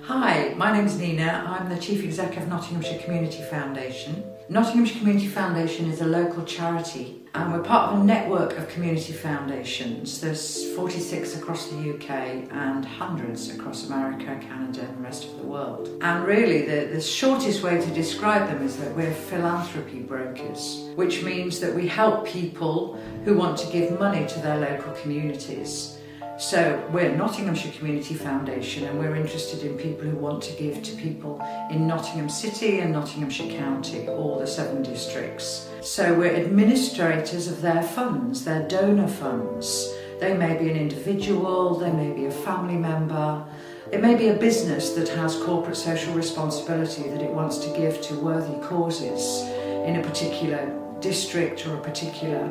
Hi, my name's Nina. I'm the Chief Exec of Nottinghamshire Community Foundation. Nottinghamshire Community Foundation is a local charity and we're part of a network of community foundations. There's 46 across the UK and hundreds across America, Canada and the rest of the world. And really the shortest way to describe them is that we're philanthropy brokers, which means that we help people who want to give money to their local communities. So we're Nottinghamshire Community Foundation and we're interested in people who want to give to people in Nottingham City and Nottinghamshire County, all the 7 districts. So we're administrators of their funds, their donor funds. They may be an individual, they may be a family member, it may be a business that has corporate social responsibility that it wants to give to worthy causes in a particular district or a particular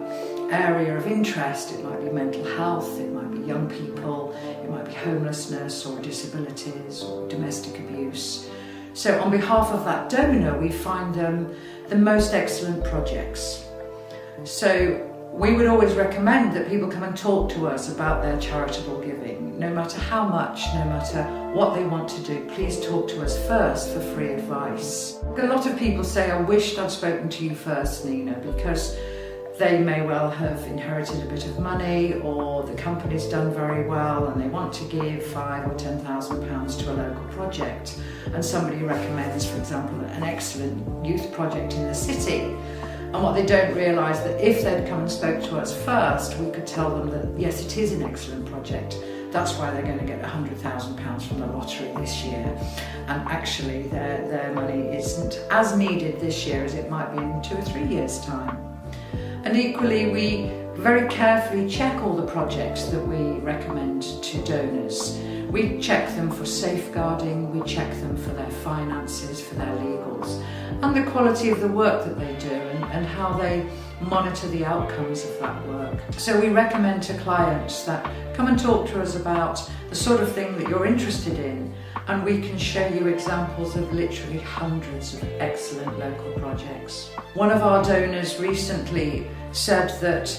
area of interest. It might be mental health, it might be young people, it might be homelessness or disabilities or domestic abuse. So on behalf of that donor, we find them the most excellent projects. So we would always recommend that people come and talk to us about their charitable giving. No matter how much, no matter what they want to do, please talk to us first for free advice. A lot of people say, I wished I'd spoken to you first, Nina, because they may well have inherited a bit of money or the company's done very well and they want to give £5,000 or £10,000 to a local project, and somebody recommends, for example, an excellent youth project in the city. And what they don't realise that if they'd come and spoke to us first, we could tell them that yes, it is an excellent project. That's why they're going to get £100,000 from the lottery this year. And actually their money isn't as needed this year as it might be in 2 or 3 years' time. And equally, we very carefully check all the projects that we recommend to donors. We check them for safeguarding, we check them for their finances, for their legals, and the quality of the work that they do and how they monitor the outcomes of that work. So we recommend to clients that come and talk to us about the sort of thing that you're interested in, and we can show you examples of literally hundreds of excellent local projects. One of our donors recently said that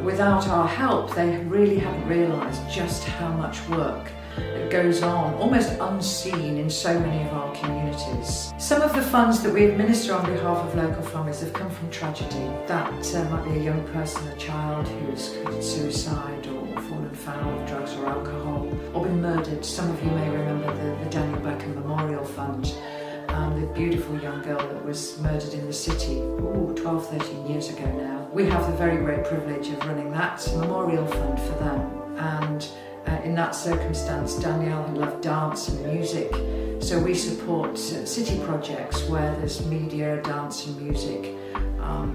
without our help, they really haven't realised just how much work that goes on, almost unseen, in so many of our communities. Some of the funds that we administer on behalf of local families have come from tragedy. That might be a young person, a child who's committed suicide or fallen foul of drugs or alcohol, or been murdered. Some of you may remember the Daniel Beckham Memorial Fund, the beautiful young girl that was murdered in the city 12, 13 years ago now. We have the very great privilege of running that memorial fund for them, and in that circumstance, Danielle loved dance and music, so we support city projects where there's media, dance and music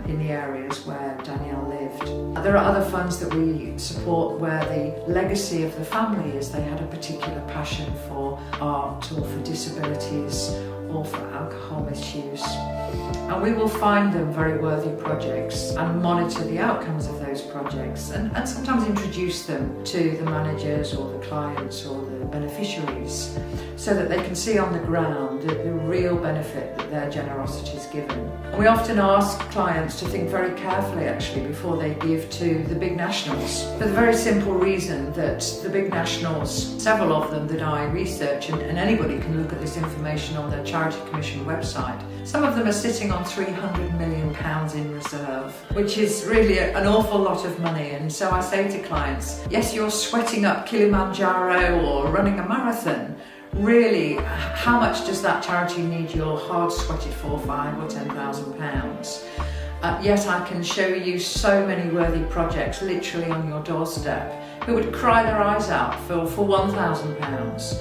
in the areas where Danielle lived. There are other funds that we support where the legacy of the family is they had a particular passion for art or for disabilities or for alcohol misuse. And we will find them very worthy projects and monitor the outcomes of those projects and sometimes introduce them to the managers or the clients or the beneficiaries so that they can see on the ground the real benefit that their generosity is given. And we often ask clients to think very carefully actually before they give to the big nationals, for the very simple reason that the big nationals, several of them that I research, and anybody can look at this information on the Charity Commission website, some of them are sitting on £300 million in reserve, which is really an awful lot of money. And so I say to clients, yes, you're sweating up Kilimanjaro or running a marathon. Really, how much does that charity need your hard sweated for, £5,000 or £10,000? Yet I can show you so many worthy projects literally on your doorstep who would cry their eyes out for £1,000.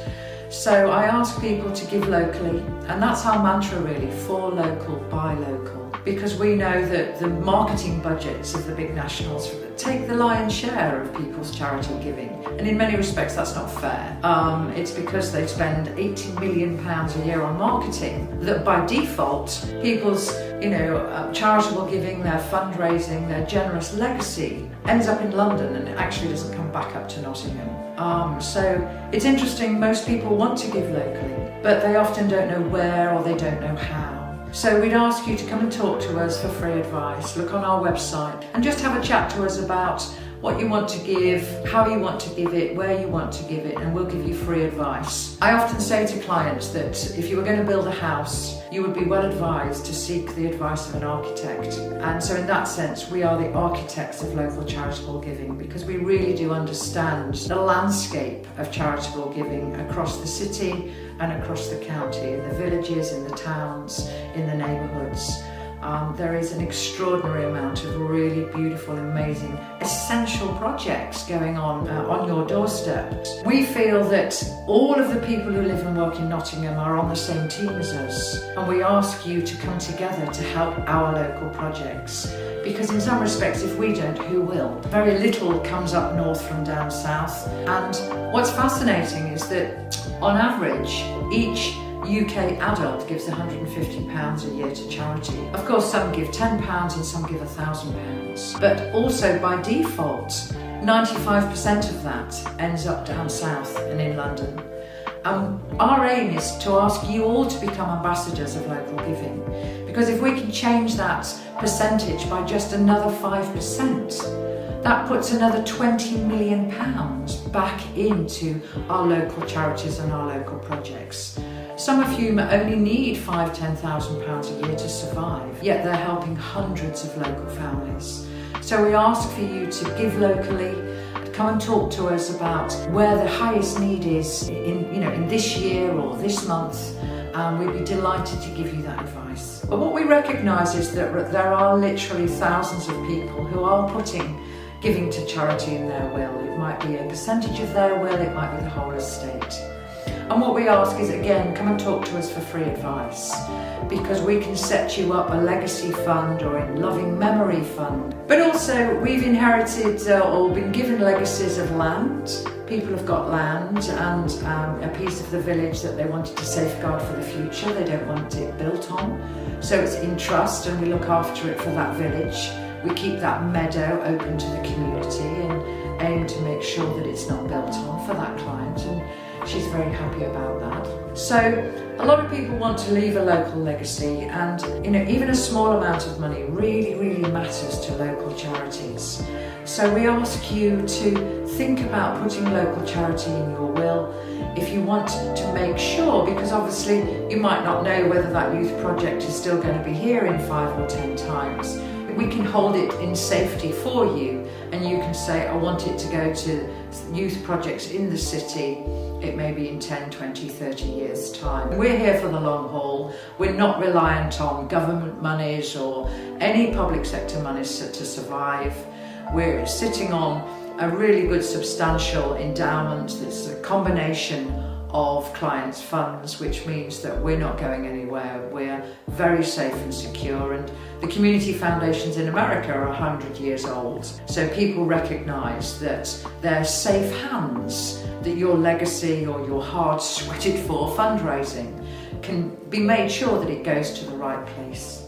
So I ask people to give locally, and that's our mantra really, for local, by local, because we know that the marketing budgets of the big nationals take the lion's share of people's charity giving, and in many respects that's not fair. It's because they spend £80 million a year on marketing that by default people's charitable giving, their fundraising, their generous legacy ends up in London and it actually doesn't come back up to Nottingham. So it's interesting, most people want to give locally, but they often don't know where or they don't know how. So we'd ask you to come and talk to us for free advice, look on our website and just have a chat to us about what you want to give, how you want to give it, where you want to give it, and we'll give you free advice. I often say to clients that if you were going to build a house, you would be well advised to seek the advice of an architect. And so in that sense, we are the architects of local charitable giving, because we really do understand the landscape of charitable giving across the city and across the county, in the villages, in the towns, in the neighbourhoods. There is an extraordinary amount of really beautiful, amazing, essential projects going on your doorstep. We feel that all of the people who live and work in Nottingham are on the same team as us, and we ask you to come together to help our local projects. Because in some respects, if we don't, who will? Very little comes up north from down south. And what's fascinating is that on average, each UK adult gives £150 a year to charity. Of course, some give £10 and some give £1,000. But also by default, 95% of that ends up down south and in London. Our aim is to ask you all to become ambassadors of local giving, because if we can change that percentage by just another 5%, that puts another £20 million back into our local charities and our local projects. Some of you only need £5,000–10,000 a year to survive, yet they're helping hundreds of local families. So we ask for you to give locally. Come and talk to us about where the highest need is in this year or this month, and we'd be delighted to give you that advice. But what we recognise is that there are literally thousands of people who are putting giving to charity in their will. It might be a percentage of their will, it might be the whole estate. And what we ask is, again, come and talk to us for free advice, because we can set you up a legacy fund or a loving memory fund. But also, we've inherited or been given legacies of land. People have got land and a piece of the village that they wanted to safeguard for the future. They don't want it built on. So it's in trust, and we look after it for that village. We keep that meadow open to the community and aim to make sure that it's not built on for that client. And she's very happy about that. So a lot of people want to leave a local legacy, and even a small amount of money really, really matters to local charities. So we ask you to think about putting local charity in your will if you want to make sure, because obviously you might not know whether that youth project is still going to be here in 5 or 10 times. We can hold it in safety for you, and you can say, I want it to go to youth projects in the city. It may be in 10, 20, 30 years' time. We're here for the long haul. We're not reliant on government monies or any public sector monies to survive. We're sitting on a really good substantial endowment that's a combination of clients' funds, which means that we're not going anywhere. We're very safe and secure, and the community foundations in America are 100 years old. So people recognise that they're safe hands, that your legacy or your hard sweated for fundraising can be made sure that it goes to the right place.